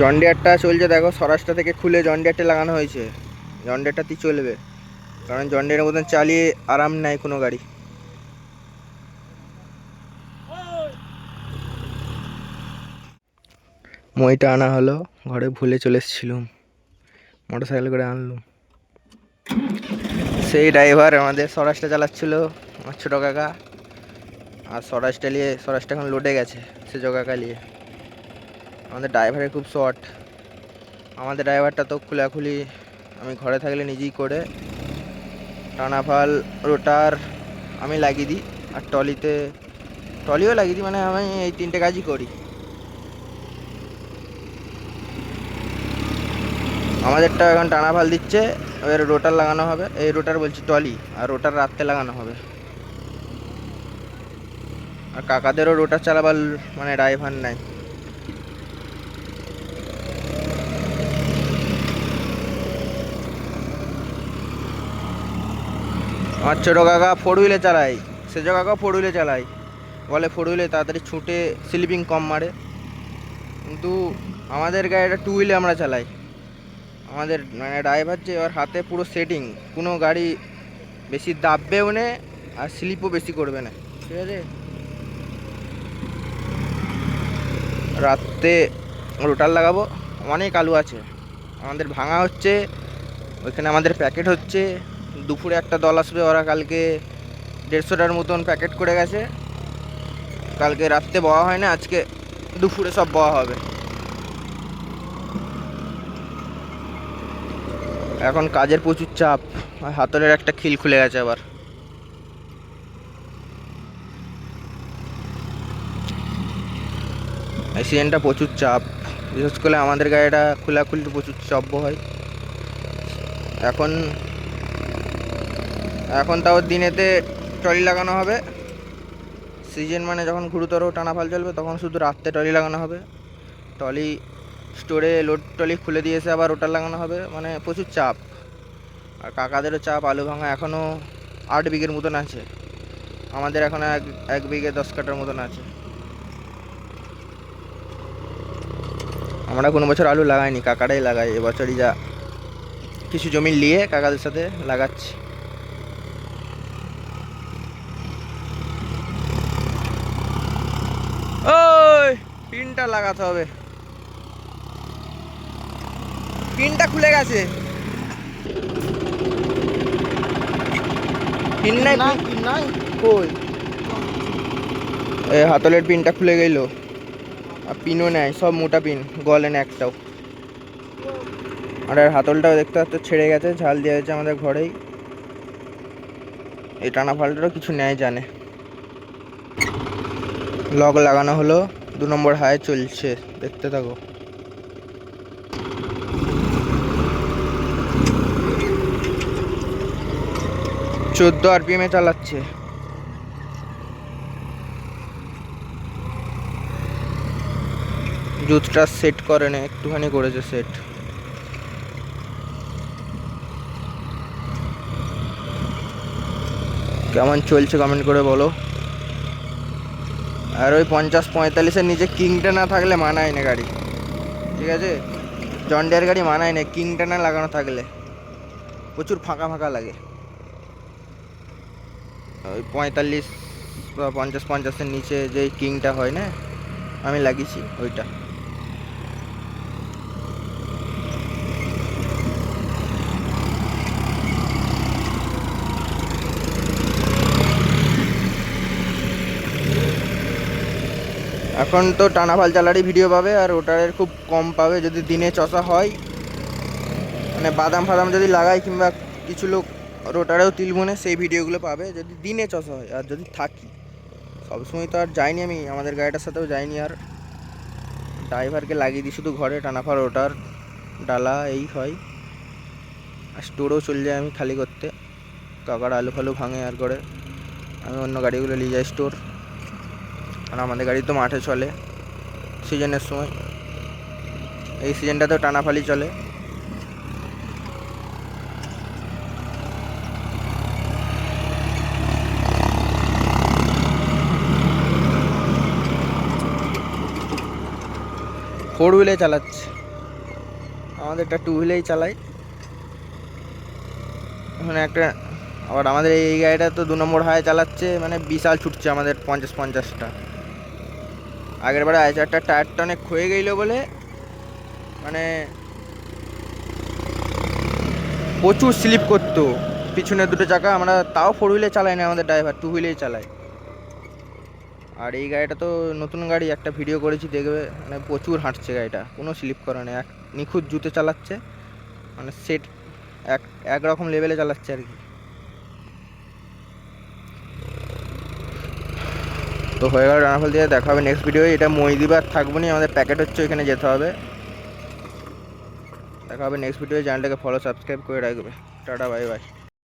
জন ডিয়ারটা চলছে দেখো, স্বরাজটা থেকে খুলে জন ডিয়ারটা লাগানো হয়েছে। জন ডিয়ারটাতেই চলবে, কারণ জন ডিয়ারের মতন চালিয়ে আরাম নাই কোনো গাড়ি। মইটা আনা হলো, ঘরে ভুলে চলে এসেছিলাম, মোটর সাইকেল করে আনলাম। সেই ড্রাইভার আমাদের স্বরাজটা চালাচ্ছিল, আমার ছোটো কাকা। আর স্বরাজটা এখন লোডে গেছে সেজ কাকা নিয়ে। আমাদের ড্রাইভারের খুব শর্ট। আমাদের ড্রাইভারটা তো খুলাখুলি আমি ঘরে থাকলে নিজেই করে, টানা ফাল রোটার আমি লাগিয়ে দিই, আর টলিও লাগিয়ে দিই। মানে আমি এই তিনটে কাজই করি। আমাদেরটা এখন টানা ফাল দিচ্ছে, এবার রোটার লাগানো হবে। এই রোটার বলছি, টলি। আর রোটার রাত্রে লাগানো হবে। আর কাকাদেরও রোটার চালাবার মানে ড্রাইভার নাই। আমার ছোটো কাকা ফোর হুইলে চালায়, সেজ কাকাও ফোর হুইলে চালায়। বলে ফোর হুইলে তাড়াতাড়ি ছুটে স্লিপিং কম মারে। কিন্তু আমাদের গাড়িটা টু হুইলে আমরা চালাই। আমাদের মানে ড্রাইভার যে ওর হাতে পুরো সেটিং, কোনো গাড়ি বেশি দাববেও না আর স্লিপও বেশি করবে না, ঠিক আছে। রাত্রে রোটার লাগাবো, অনেক আলু আছে আমাদের ভাঙা হচ্ছে, ওইখানে আমাদের প্যাকেট হচ্ছে। দুপুরে একটা দল আসবে, ওরা কালকে 150টার মতন প্যাকেট করে গেছে। কালকে রাত্রে বওয়া হয় না, আজকে দুপুরে সব বওয়া হবে। এখন কাজের প্রচুর চাপ, হাতলের একটা খিল খুলে গেছে আবার। এই সিজনটা প্রচুর চাপ, বিশেষ করে আমাদের গাড়িটা খোলাখুলি প্রচুর চাপ হয়। এখন এখন তাও দিনেতে ট্রলি লাগানো হবে। সিজন মানে যখন গুরুতর টানা ফাল চলবে তখন শুধু রাত্রে ট্রলি লাগানো হবে। ট্রলি স্টোরে লোড ট্রলি খুলে দিয়েছে, আবার রোটার লাগানো হবে। মানে প্রচুর চাপ। আর কাকাদেরও চাপ, আলু ভাঙা এখনও 8 বিঘের মতন আছে। আমাদের এখন এক বিঘে 10 কাঠার মতন আছে। আমরা কোনো বছর আলু লাগাইনি, কাকাটাই লাগাই। এবছরই যা কিছু জমি নিয়ে কাকাদের সাথে লাগাচ্ছি। ওই পিনটা লাগাতে হবে, পিনটা খুলে গেছে। পিন নাই, পিন নাই কই? এই হাতলের পিনটা খুলে গেল, আর পিনও নেয়, সব মোটা পিন, গলে না একটাও। আর হাতলটাও দেখতে পাচ্ছ ছেড়ে গেছে, ঝাল দেওয়া হয়েছে আমাদের ঘরেই। এই টানা ফালটারও কিছু নেয় জানে। লক লাগানো হলো, 2 নম্বর হাই চলছে, দেখতে থাকো। চোদ্দ RPM এ চালাচ্ছে। জুতটা সেট করে না, একটুখানি করেছে সেট। কেমন চলছে কমেন্ট করে বলো। আর ওই 50-45-এর নিচে কিংটা না থাকলে মানায় না গাড়ি, ঠিক আছে। জন ডিয়ার গাড়ি মানায় না কিংটা না লাগানো থাকলে, প্রচুর ফাঁকা ফাঁকা লাগে। ওই 45 বা 50-50-এর নিচে যে কিংটা হয় না, আমি লাগিয়েছি ওইটা। এখন তো টানা ফাল চালারই ভিডিও পাবে, আর রোটারের খুব কম পাবে। যদি দিনে চষা হয়, মানে বাদাম ফাদাম যদি লাগাই, কিংবা কিছু লোক রোটারেও তিল বোনে, সেই ভিডিওগুলো পাবে যদি দিনে চষা হয়। আর যদি থাকি, সবসময় তো আর যাইনি আমি, আমাদের গাড়িটার সাথেও যাইনি। আর ড্রাইভারকে লাগিয়ে দিই শুধু ঘরে, টানা ফাল রোটার ডালা এই হয়। আর স্টোরেও চলে যাই আমি খালি করতে, কাকার আলু ফালু ভাঙে আর করে আমি অন্য গাড়িগুলো নিয়ে যাই স্টোর। আর আমাদের গাড়ি তো মাঠে চলে সিজনের সময়, এই সিজনটাতেও টানা ফালি চলে। ফোর হুইলে চালাচ্ছে। আমাদেরটা টু হুইলেই চালাই এখানে একটা। আবার আমাদের এই গাড়িটা তো 2 নম্বর হাই চালাচ্ছে, মানে বিশাল ছুটছে আমাদের 50-50টা। আগের বারে আইচারটা টায়ারটা অনেক ক্ষয়ে গেল বলে মানে প্রচুর স্লিপ করতো পিছনের দুটো চাকা। আমরা তাও 4 হুইলে চালাই না, আমাদের ড্রাইভার 2 হুইলেই চালায়। আর এই গাড়িটা তো নতুন গাড়ি, একটা ভিডিও করেছি দেখবে, মানে প্রচুর হাঁটছে গাড়িটা, কোনো স্লিপ করে না, এক নিখুঁত জুতে চালাচ্ছে, মানে সেট একরকম লেভেলে চালাচ্ছে আর কি। তো হয়ে গেল রানাফল দিয়ে, দেখা হবে নেক্সট ভিডিও। এটা মহিদিবার থাকবো নি, আমাদের প্যাকেট হচ্ছে, ওইখানে যেতে হবে। দেখা হবে নেক্সট ভিডিও। চ্যানেলটাকে ফলো সাবস্ক্রাইব করে রাখবে। Tata, bye bye.